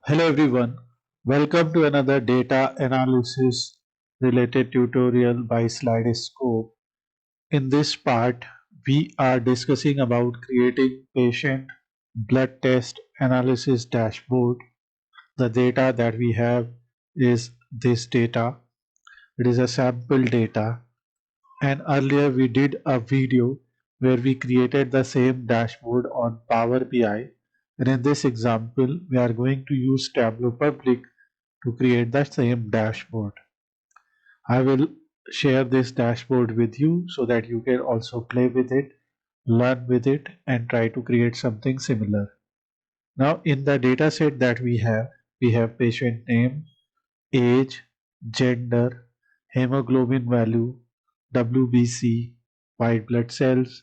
Hello everyone, welcome to another data analysis related tutorial by Slidescope. In this part, we are discussing about creating patient blood test analysis dashboard. The data that we have is this data. It is a sample data, and earlier we did a video where we created the same dashboard on Power BI, and in this example we are going to use Tableau Public to create the same dashboard. I will share this dashboard with you so that you can also play with it, learn with it, and try to create something similar. Now in the data set that we have patient name, age, gender, hemoglobin value, WBC, white blood cells,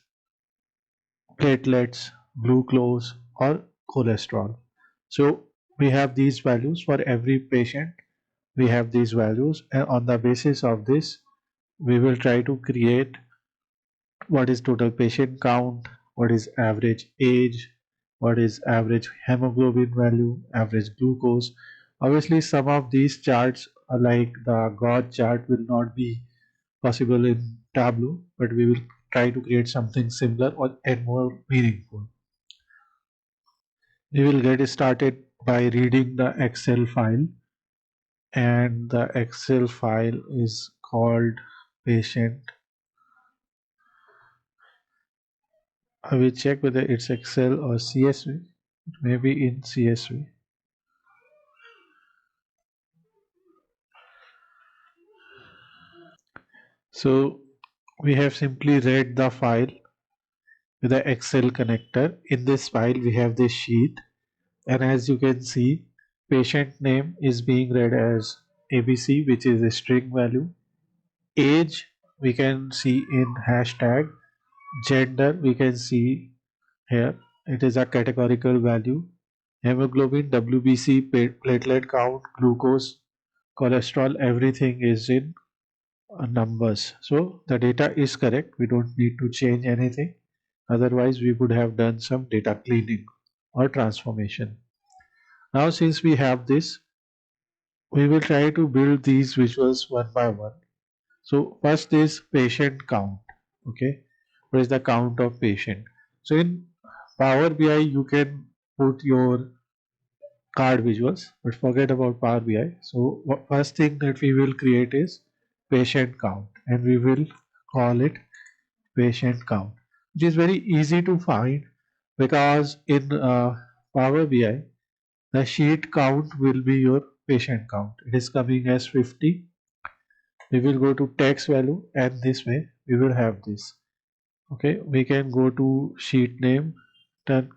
platelets, glucose, or cholesterol. So we have these values for every patient. We have these values, and on the basis of this, we will try to create what is total patient count, what is average age, what is average hemoglobin value, average glucose. Obviously, some of these charts, like the God chart, will not be possible in Tableau, but we will try to create something similar and more meaningful. We will get started by reading the Excel file, and the Excel file is called patient. I will check whether it's Excel or CSV. It may be in CSV. So we have simply read the file with the Excel connector. In this file, we have this sheet, and as you can see, patient name is being read as ABC, which is a string value. Age we can see in hashtag. Gender we can see here. It is a categorical value. Hemoglobin, WBC, platelet count, glucose, cholesterol, everything is in numbers. So the data is correct. We don't need to change anything. Otherwise, we would have done some data cleaning or transformation. Now, since we have this, we will try to build these visuals one by one. So first is patient count. Okay, what is the count of patient? So in Power BI, you can put your card visuals, but forget about Power BI. So first thing that we will create is patient count, and we will call it patient count, which is very easy to find because in Power BI the sheet count will be your patient count. It is coming as 50. We will go to text value, and this way we will have this. Okay, we can go to sheet name, turn,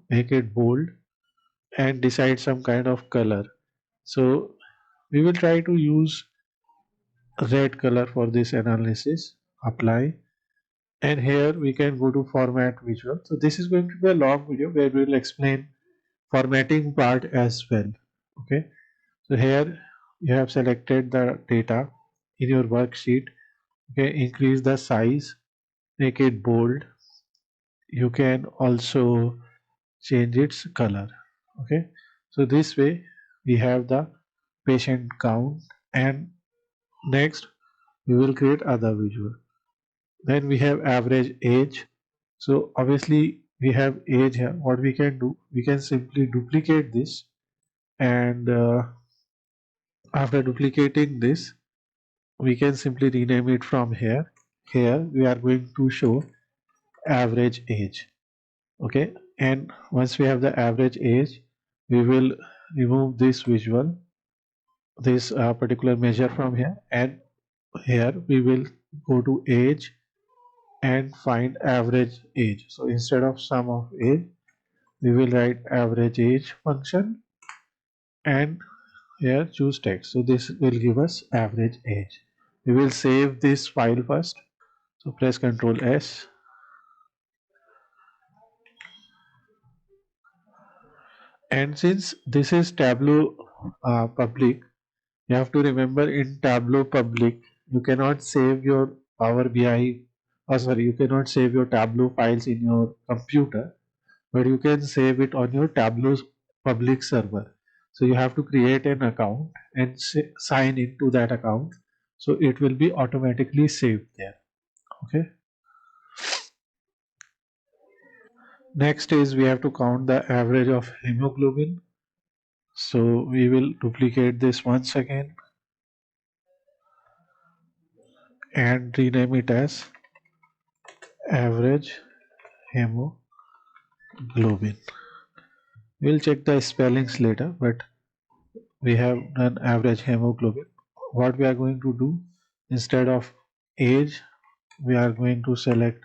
make it bold, and decide some kind of color. So we will try to use red color for this analysis. Apply, and here we can go to format visual. So this is going to be a long video where we will explain formatting part as well. Okay, so here you have selected the data in your worksheet. Okay, increase the size, make it bold. You can also change its color. Okay, so this way we have the patient count, and next we will create other visual. Then we have average age. So obviously we have age here. What we can do, we can simply duplicate this, and after duplicating this, we can simply rename it from here. Here we are going to show average age. Okay, and once we have the average age, we will remove this visual, this particular measure from here, and here we will go to age and find average age. So instead of sum of age, we will write average age function, and here choose text. So this will give us average age. We will save this file first. So press Ctrl S. And since this is Tableau public, you have to remember in Tableau public, you cannot save your Power BI, or sorry, you cannot save your Tableau files in your computer, but you can save it on your Tableau's public server. So you have to create an account and sign into that account. So it will be automatically saved there. Okay. Next is we have to count the average of hemoglobin. So we will duplicate this once again and rename it as average hemoglobin. We'll check the spellings later, but we have an average hemoglobin. What we are going to do, instead of age, we are going to select,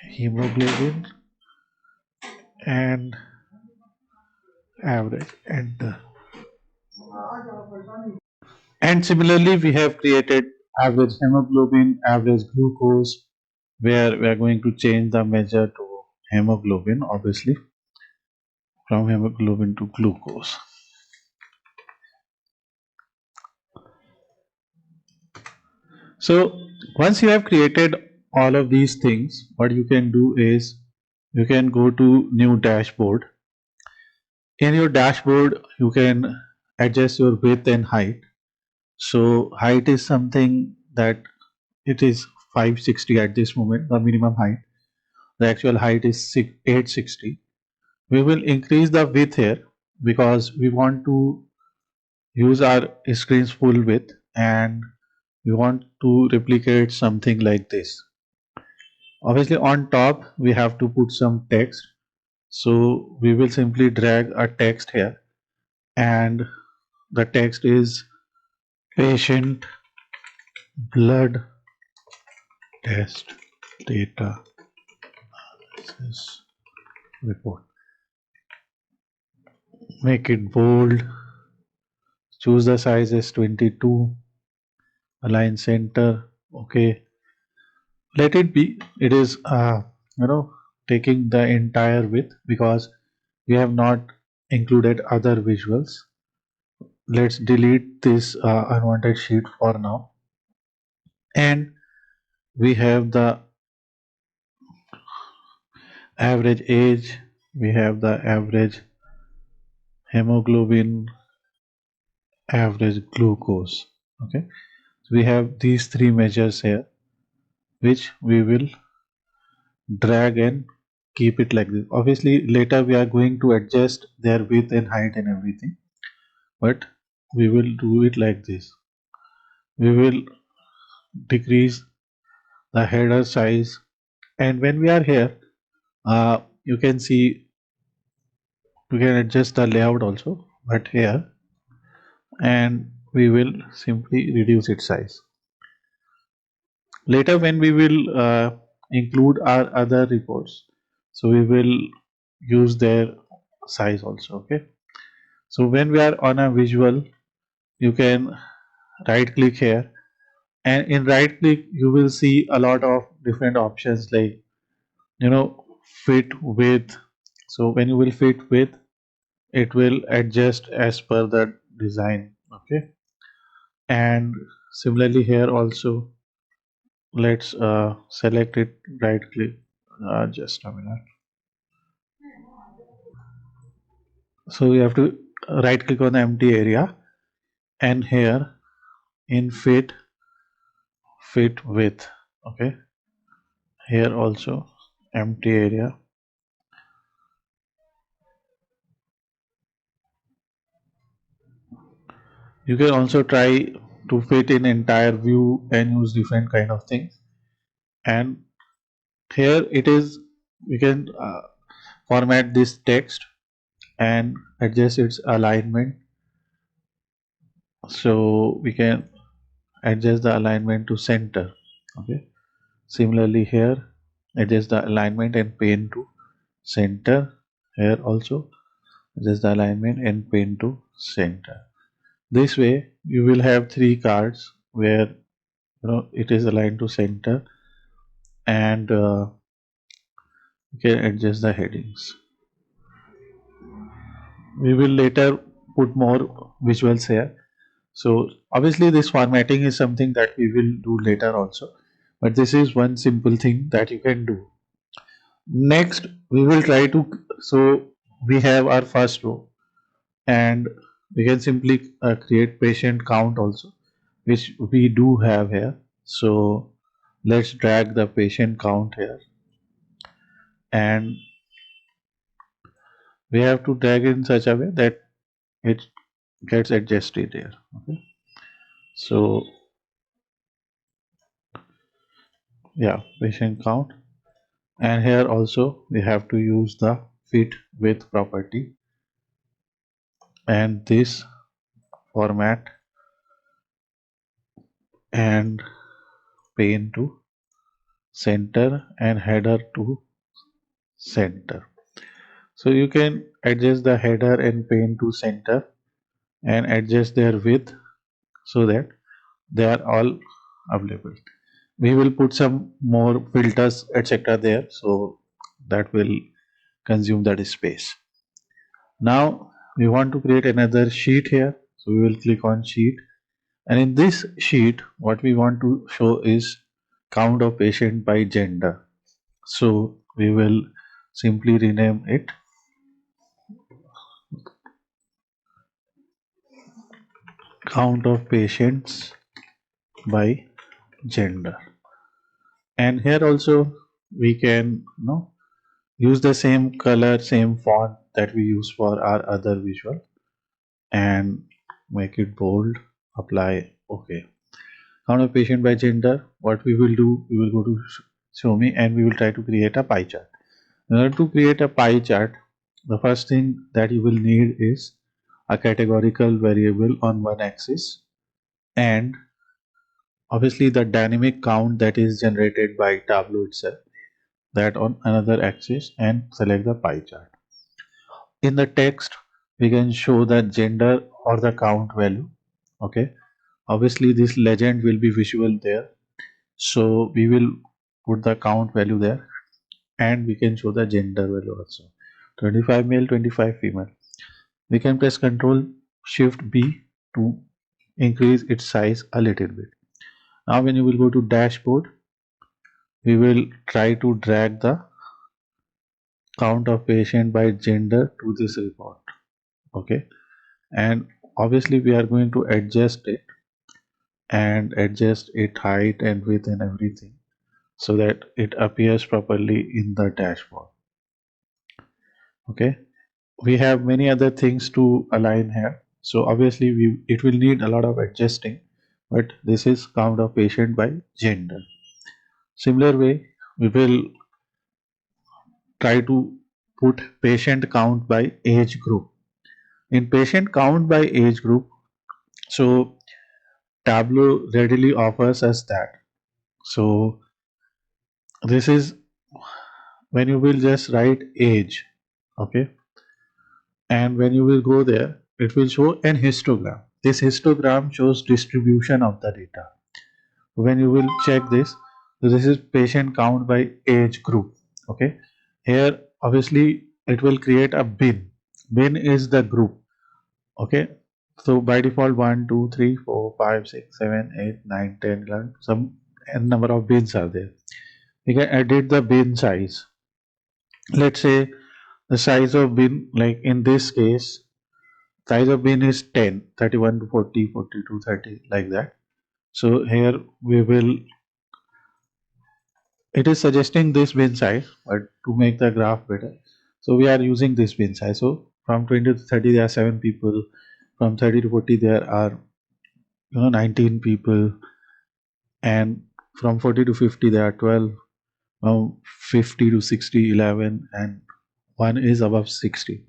hemoglobin and average, enter. And similarly, we have created average hemoglobin, average glucose, where we are going to change the measure to hemoglobin, obviously, from hemoglobin to glucose. So once you have created all of these things, what you can do is you can go to new dashboard. In your dashboard, you can adjust your width and height. So height is something that it is 560 at this moment, the minimum height. The actual height is 860. We will increase the width here because we want to use our screen's full width and we want to replicate something like this. Obviously on top we have to put some text, so we will simply drag a text here and the text is patient blood test data analysis report. Make it bold, choose the size as 22, align center. Okay, let it be. It is taking the entire width because we have not included other visuals. Let's delete this unwanted sheet for now, and we have the average age, we have the average hemoglobin, average glucose. Okay, so we have these three measures here which we will drag and keep it like this. Obviously later we are going to adjust their width and height and everything, but we will do it like this. We will decrease the header size, and when we are here, you can see we can adjust the layout also, but here, and we will simply reduce its size. Later when we will include our other reports, so we will use their size also. Okay, so when we are on a visual, you can right click here, and in right click you will see a lot of different options like fit with. So when you will fit with, it will adjust as per the design. Okay, and similarly here also, let's select it, right click, just a minute. So we have to right click on the empty area, and here in fit with. Okay, here also empty area. You can also try to fit in entire view and use different kind of things. And here it is, we can format this text and adjust its alignment. So we can adjust the alignment to center. Okay, similarly here, adjust the alignment and paint to center. Here also adjust the alignment and paint to center. This way you will have three cards where it is aligned to center, and you can adjust the headings. We will later put more visuals here. So obviously this formatting is something that we will do later also, but this is one simple thing that you can do. Next we will try to, so we have our first row. and we can simply create patient count also, which we do have here. So let's drag the patient count here, and we have to drag in such a way that it gets adjusted here. Okay, so yeah, patient count, and here also we have to use the fit with property, and this format and pane to center and header to center. So you can adjust the header and pane to center and adjust their width so that they are all available. We will put some more filters etc there, so that will consume that space. Now we want to create another sheet here, so we will click on sheet, and in this sheet what we want to show is count of patient by gender. So we will simply rename it count of patients by gender, and here also we can use the same color, same font that we use for our other visual, and make it bold, apply, okay. Count of patient by gender, what we will do, we will go to show me and we will try to create a pie chart. In order to create a pie chart, the first thing that you will need is a categorical variable on one axis, and obviously the dynamic count that is generated by Tableau itself, that on another axis, and select the pie chart. In the text we can show the gender or the count value. Okay, obviously this legend will be visual there, so we will put the count value there, and we can show the gender value also, 25 male, 25 female. We can press Ctrl Shift B to increase its size a little bit. Now when you will go to dashboard, we will try to drag the count of patient by gender to this report. Okay, and obviously we are going to adjust it and adjust its height and width and everything so that it appears properly in the dashboard. Okay, we have many other things to align here, so obviously it will need a lot of adjusting, but this is count of patient by gender. Similar way we will try to put patient count by age group. In patient count by age group, so Tableau readily offers us that. So this is when you will just write age, okay, and when you will go there it will show an histogram. This histogram shows distribution of the data. When you will check this, so this is patient count by age group. Okay, here obviously it will create a bin is the group. Okay, so by default 1 2 3 4 5 6 7 8 9 10 11, some n number of bins are there. We can edit the bin size. Let's say the size of bin, like in this case size of bin is 10, 31 to 40, 40 to 30, like that. So here we will, it is suggesting this bin size, but to make the graph better, so we are using this bin size. So from 20 to 30 there are 7 people, from 30 to 40 there are 19 people, and from 40 to 50 there are 12, from 50 to 60 11, and one is above 60,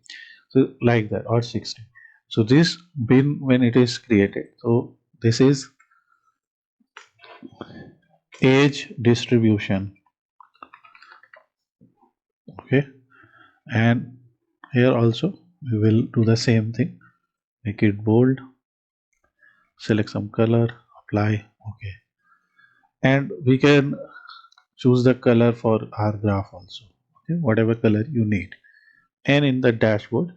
so like that, or 60. So this bin when it is created, so this is age distribution. Okay, and here also we will do the same thing, make it bold, select some color, apply, okay, and we can choose the color for our graph also. Okay, whatever color you need, and in the dashboard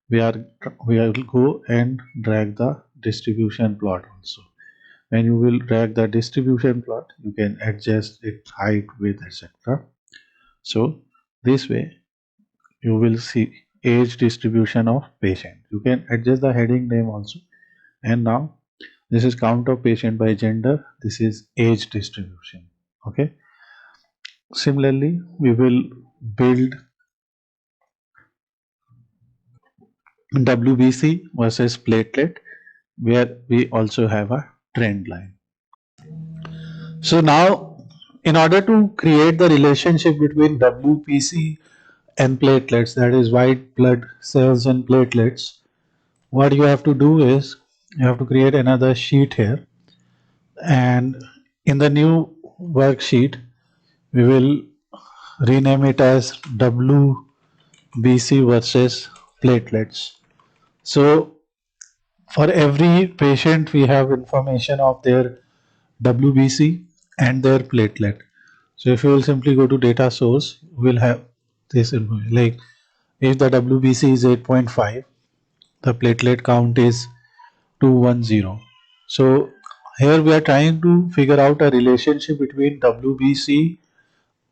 we will go and drag the distribution plot also. When you will drag the distribution plot, you can adjust its height, width, etc. So this way you will see age distribution of patient. You can adjust the heading name also. And now this is count of patient by gender. This is age distribution. Okay. Similarly, we will build WBC versus platelet where we also have a trend line. So now, in order to create the relationship between WBC and platelets, that is white blood cells and platelets, what you have to do is you have to create another sheet here, and in the new worksheet we will rename it as WBC versus platelets. So for every patient we have information of their WBC and their platelet. So if you will simply go to data source, we'll have this information. Like if the WBC is 8.5, the platelet count is 210. So here we are trying to figure out a relationship between WBC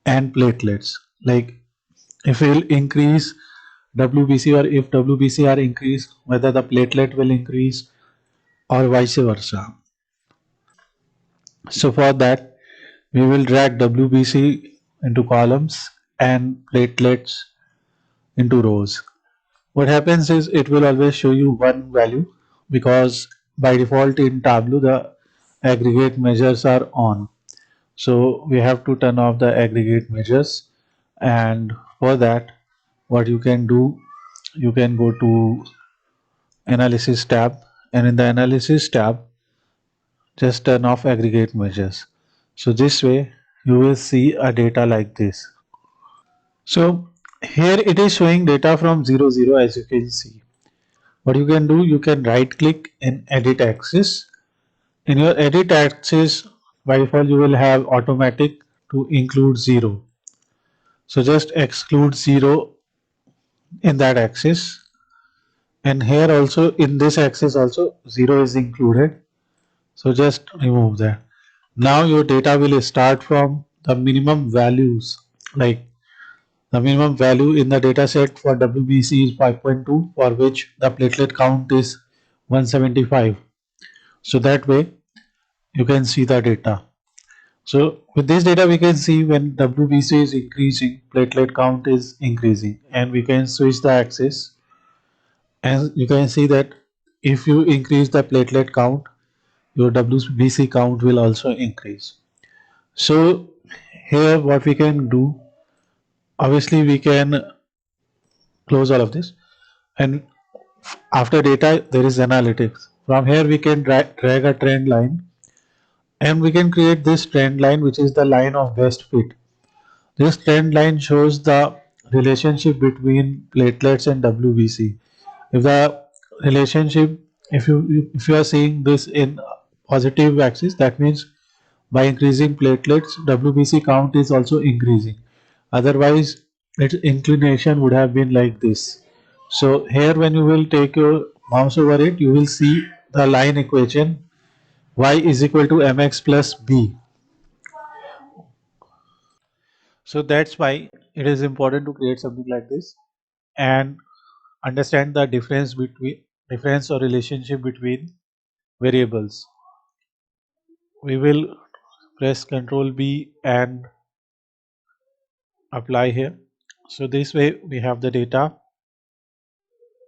and platelets. Like if we'll increase WBC or if WBC are increased, whether the platelet will increase or vice versa. So for that, we will drag WBC into columns and platelets into rows. What happens is it will always show you one value because by default in Tableau the aggregate measures are on. So we have to turn off the aggregate measures, and for that what you can do, you can go to analysis tab, and in the analysis tab just turn off aggregate measures. So this way you will see a data like this. So here it is showing data from 00 as you can see. What you can do, you can right click in edit axis. In your edit axis by default you will have automatic to include 0. So just exclude 0 in that axis, and here also in this axis also 0 is included. So just remove that. Now your data will start from the minimum values, like the minimum value in the data set for WBC is 5.2, for which the platelet count is 175. So that way you can see the data. So with this data we can see when WBC is increasing, platelet count is increasing, and we can switch the axis, and you can see that if you increase the platelet count, your WBC count will also increase. So here what we can do, obviously we can close all of this, and after data there is analytics. From here we can drag a trend line, and we can create this trend line which is the line of best fit. This trend line shows the relationship between platelets and WBC. If the relationship, if you are seeing this in positive axis, that means by increasing platelets, WBC count is also increasing. Otherwise, its inclination would have been like this. So here, when you will take your mouse over it, you will see the line equation y is equal to mx plus b. So that's why it is important to create something like this and understand the difference or relationship between variables. We will press Ctrl B and apply here. So this way we have the data.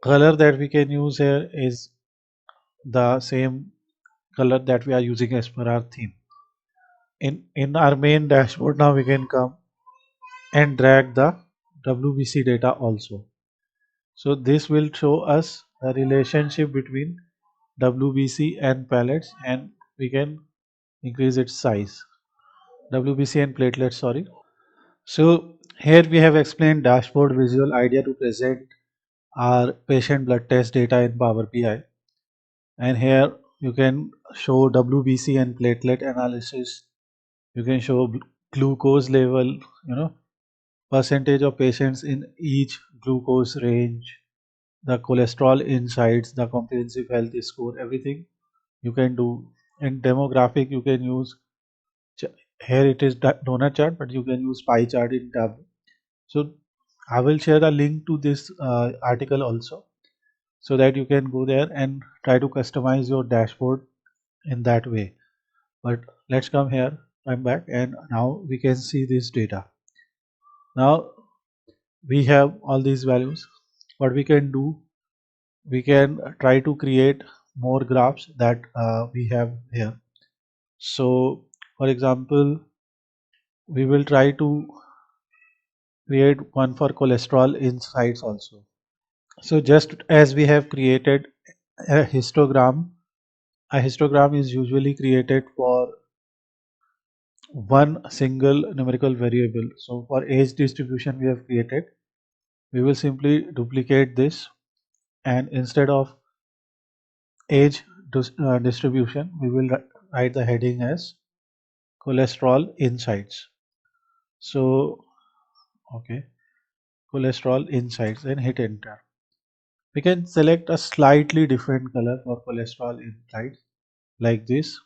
Color that we can use here is the same color that we are using as per our theme. In our main dashboard now we can come and drag the WBC data also. So this will show us the relationship between WBC and pellets, and we can increase its size. WBC and platelets, sorry. So here we have explained dashboard visual idea to present our patient blood test data in Power BI, and here you can show WBC and platelet analysis. You can show glucose level, percentage of patients in each glucose range, the cholesterol insights, the comprehensive health score, everything you can do. In demographic you can use, here it is donut chart, but you can use pie chart in Tableau. So I will share a link to this article also, so that you can go there and try to customize your dashboard in that way. But let's come here. I'm back, and now we can see this data. Now we have all these values. What we can do, we can try to create more graphs that we have here. So for example, we will try to create one for cholesterol insights also. So just as we have created a histogram is usually created for one single numerical variable. So for age distribution we have created, we will simply duplicate this, and instead of age distribution, we will write the heading as cholesterol insights. So okay, cholesterol insights, and hit enter. We can select a slightly different color for cholesterol insights like this,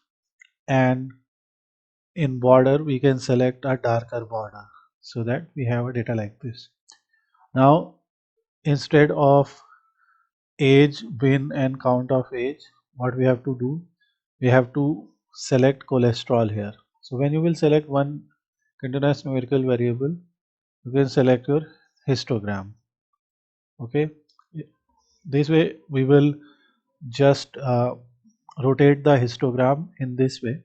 and in border we can select a darker border so that we have a data like this. Now instead of age, bin, and count of age, what we have to do, we have to select cholesterol here. So when you will select one continuous numerical variable, you can select your histogram. Okay, this way we will just rotate the histogram in this way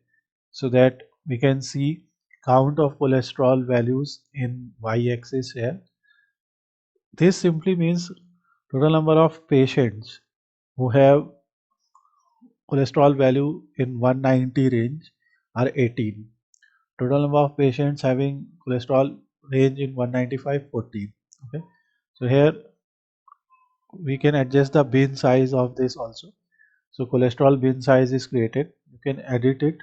so that we can see count of cholesterol values in y-axis here. This simply means total number of patients who have cholesterol value in 190 range are 18. Total number of patients having cholesterol range in 195, 14. Okay, so here we can adjust the bin size of this also. So cholesterol bin size is created. You can edit it.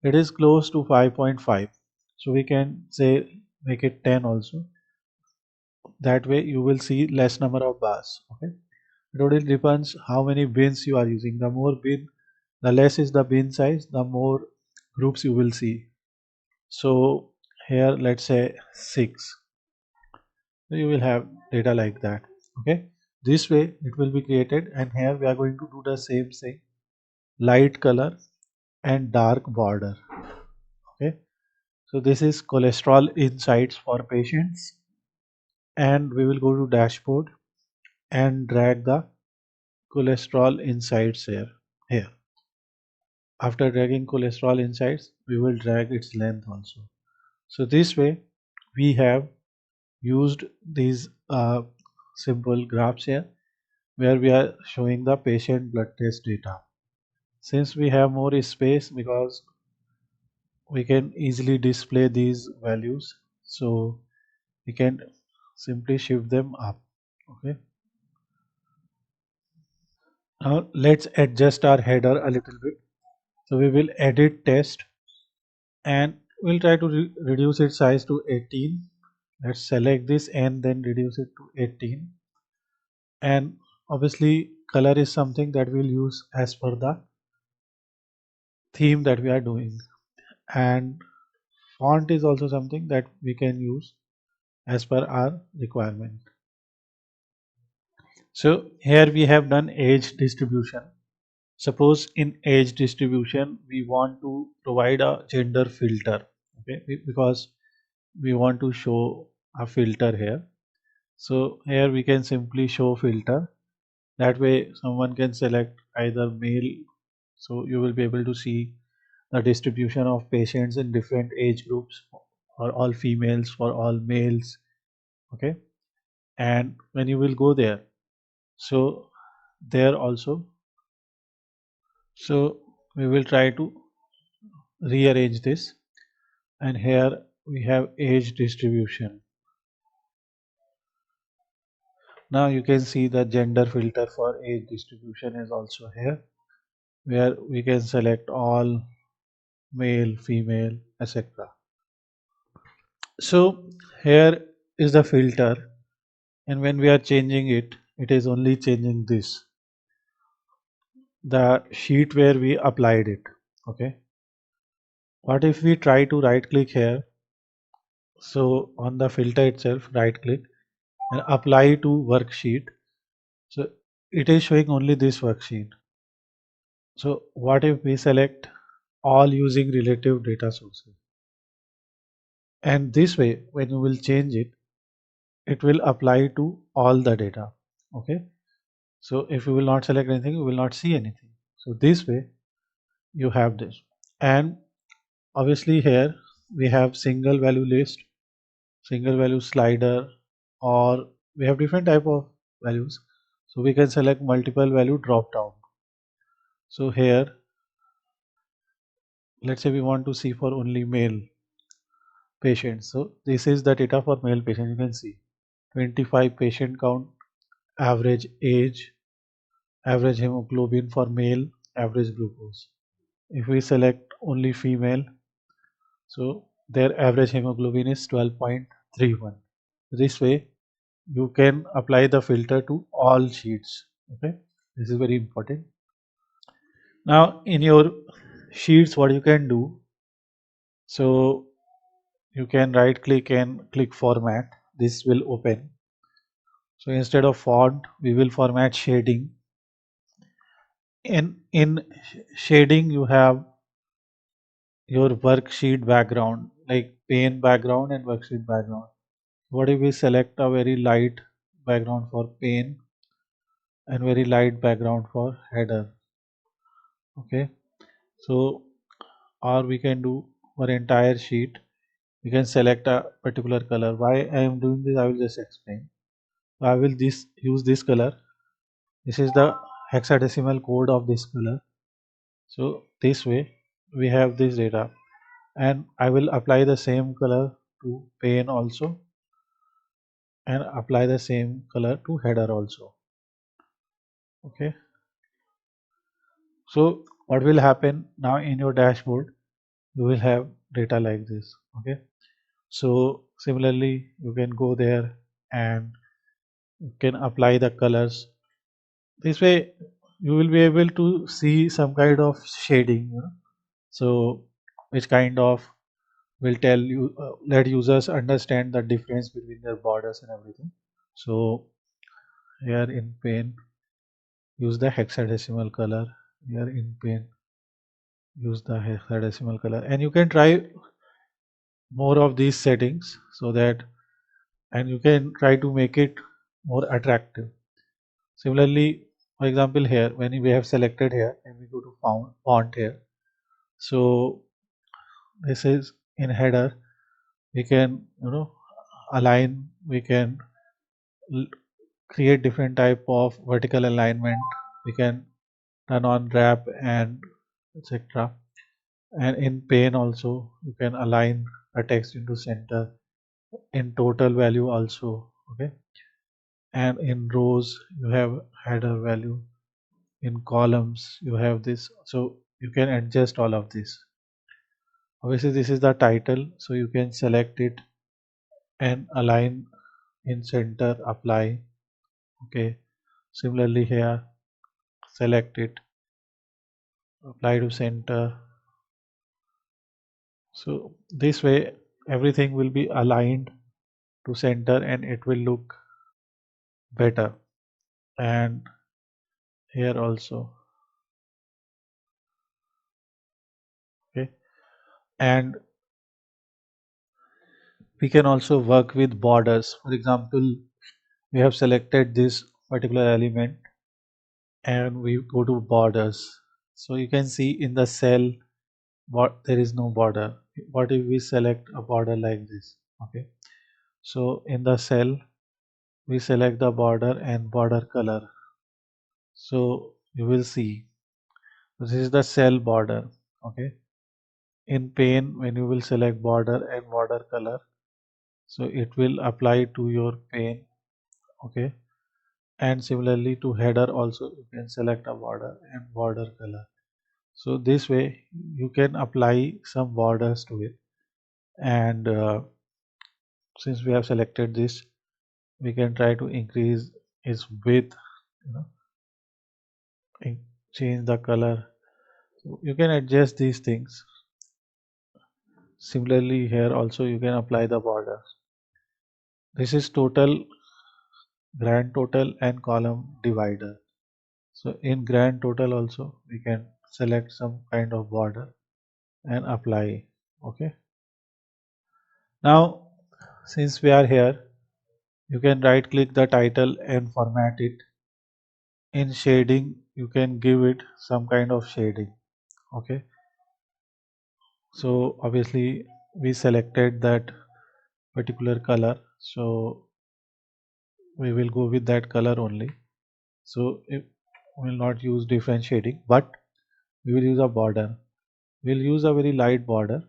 It is close to 5.5. So we can say make it 10 also. That way you will see less number of bars. Okay. It totally depends how many bins you are using. The more bin, the less is the bin size, the more groups you will see. So here let's say 6. So you will have data like that. Okay. This way it will be created, and here we are going to do the same thing. Light color and dark border. Okay. So this is cholesterol insights for patients, and we will go to dashboard and drag the cholesterol insights here. After dragging cholesterol insights, we will drag its length also. So this way we have used these simple graphs here where we are showing the patient blood test data. Since we have more space, because we can easily display these values, so we can simply shift them up. Okay, now let's adjust our header a little bit. So we will edit test, and we'll try to reduce its size to 18. Let's select this and then reduce it to 18. And obviously color is something that we'll use as per the theme that we are doing, and font is also something that we can use as per our requirement. So here we have done age distribution. Suppose in age distribution we want to provide a gender filter. Okay, because we want to show a filter here. So here we can simply show filter. That way someone can select either male, so you will be able to see the distribution of patients in different age groups, for all females, for all males. Okay, and when you will go there, so there also, so we will try to rearrange this, and here we have age distribution. Now you can see the gender filter for age distribution is also here, where we can select all, male, female, etc. So here is the filter, and when we are changing it, it is only changing this, the sheet where we applied it. Okay, what if we try to right click here? So on the filter itself, right click, and apply to worksheet. So it is showing only this worksheet. So what if we select all using relative data sources? And this way, when you will change it, it will apply to all the data. Okay. So if you will not select anything, you will not see anything. So this way you have this. And obviously here we have single value list, single value slider, or we have different type of values. So we can select multiple value drop down. So here, let's say we want to see for only male patients. So this is the data for male patient. You can see 25 patient count, average age, average hemoglobin for male, average glucose. If we select only female, so their average hemoglobin is 12.31. This way you can apply the filter to all sheets. Okay, this is very important. Now in your sheets, what you can do, so you can right click and click format. This will open. So instead of font, we will format shading. In shading, you have your worksheet background, like pane background and worksheet background. What if we select a very light background for pane and very light background for header? Okay, so or we can do for entire sheet, we can select a particular color. Why I am doing this, I will just explain. I will use this color. This is the hexadecimal code of this color. So this way we have this data, and I will apply the same color to pane also, and apply the same color to header also. Okay, so what will happen now in your dashboard, you will have data like this. Okay, so similarly you can go there and you can apply the colors. This way you will be able to see some kind of shading, so which kind of will tell you, let users understand the difference between their borders and everything. So here in pane, use the hexadecimal color. Here in pane, use the hexadecimal color, and you can try more of these settings so that, and you can try to make it more attractive. Similarly, for example, here when we have selected here and we go to font here, so this is in header, we can align, we can create different type of vertical alignment, we can turn on wrap and etc. And in pane also you can align a text into center, in total value also. Okay, and in rows you have header value, in columns you have this, so you can adjust all of this. Obviously this is the title, so you can select it and align in center, apply. Okay, similarly here, select it, apply to center. So this way everything will be aligned to center and it will look better. And here also. Okay, and we can also work with borders. For example, we have selected this particular element and we go to borders. So you can see in the cell what there is no border. What if we select a border like this? Okay, so in the cell we select the border and border color. So you will see this is the cell border. Okay, in pane when you will select border and border color, so it will apply to your pane. Okay, and similarly to header also you can select a border and border color. So this way you can apply some borders to it, and since we have selected this, we can try to increase its width, you know, change the color. So you can adjust these things. Similarly here also you can apply the border. This is total grand total and column divider. So in grand total also we can select some kind of border and apply. Okay. Now since we are here, you can right click the title and format it. In shading you can give it some kind of shading. Okay. So obviously we selected that particular color, so we will go with that color only. So if we will not use different shading, but we will use a border. We'll use a very light border.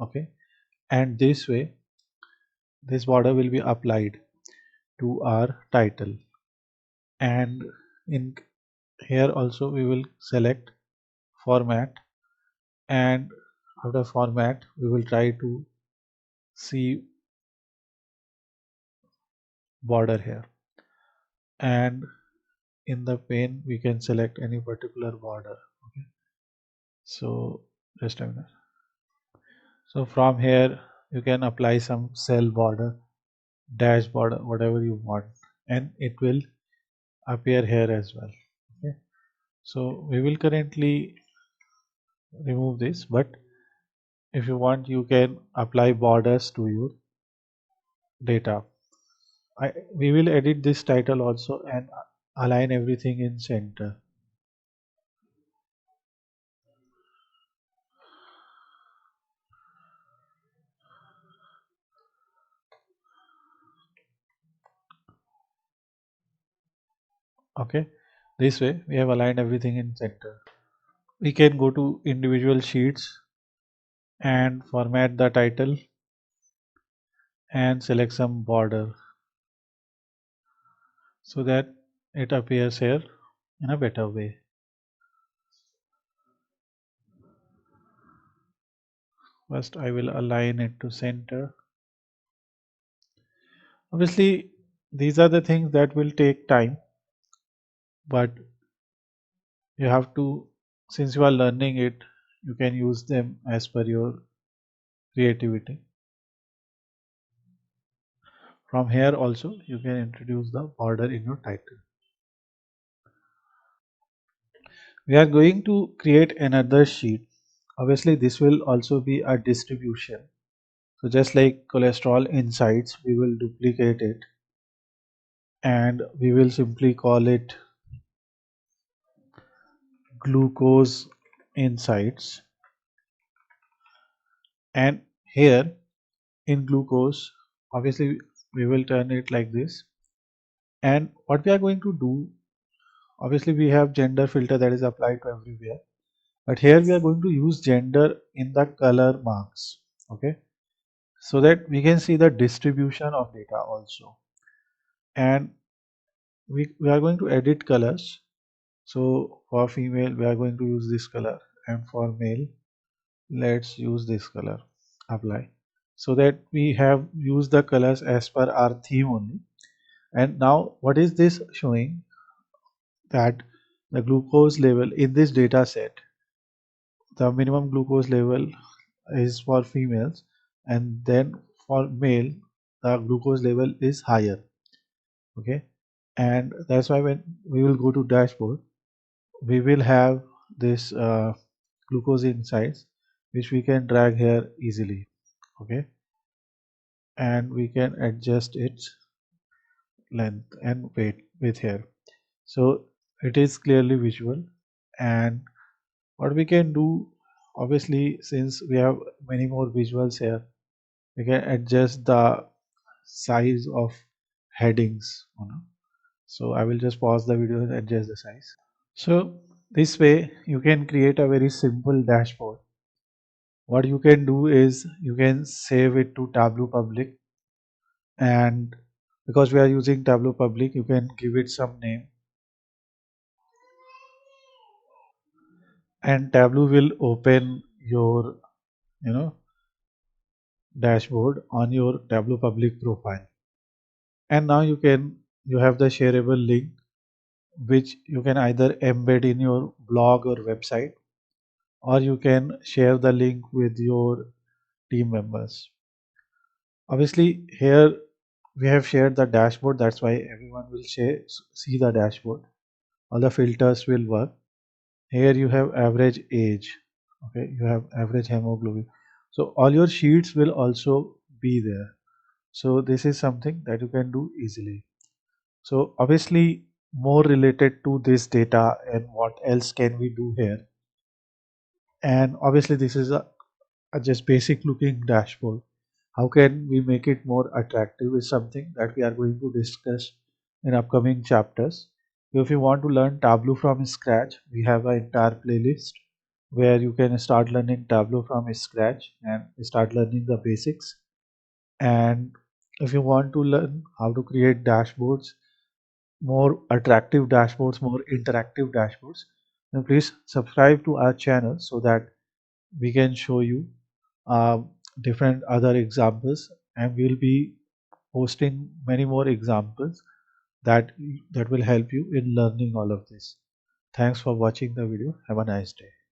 Okay. And this way this border will be applied to our title. And in here also we will select format, and after format we will try to see border here, and in the pane we can select any particular border. Okay. So just a minute. So from here you can apply some cell border, dash border, whatever you want, and it will appear here as well. Okay. So we will currently remove this, but if you want you can apply borders to your data. We will edit this title also and align everything in center. Okay, this way we have aligned everything in center. We can go to individual sheets and format the title and select some border so that it appears here in a better way. First I will align it to center. Obviously these are the things that will take time, but you have to, since you are learning it, you can use them as per your creativity. From here also you can introduce the border in your title. We are going to create another sheet. Obviously this will also be a distribution. So just like cholesterol insights, we will duplicate it and we will simply call it glucose insights. And here in glucose, obviously we will turn it like this. And what we are going to do, obviously we have gender filter that is applied to everywhere, but here we are going to use gender in the color marks. Okay, so that we can see the distribution of data also. And we are going to edit colors. So for female we are going to use this color, and for male let's use this color. Apply, so that we have used the colors as per our theme only. And now what is this showing? That the glucose level in this data set, the minimum glucose level is for females, and then for male the glucose level is higher. Okay, and that's why when we will go to dashboard we will have this glucose insights, which we can drag here easily. Okay, and we can adjust its length and width here, so it is clearly visual. And what we can do, obviously since we have many more visuals here, we can adjust the size of headings, so I will just pause the video and adjust the size. So this way you can create a very simple dashboard. What you can do is you can save it to Tableau public, and because we are using Tableau public you can give it some name, and Tableau will open your you know dashboard on your Tableau public profile. And now you have the shareable link, which you can either embed in your blog or website, or you can share the link with your team members. Obviously here we have shared the dashboard, that's why everyone will see the dashboard. All the filters will work. Here you have average age, okay, you have average hemoglobin, so all your sheets will also be there. So this is something that you can do easily. So obviously more related to this data and what else can we do here, and obviously this is a just basic looking dashboard. How can we make it more attractive is something that we are going to discuss in upcoming chapters. So if you want to learn Tableau from scratch, we have an entire playlist where you can start learning Tableau from scratch and start learning the basics. And if you want to learn how to create dashboards, more attractive dashboards, more interactive dashboards, then please subscribe to our channel so that we can show you uh, different other examples, and we'll be posting many more examples that will help you in learning all of this. Thanks for watching the video. Have a nice day.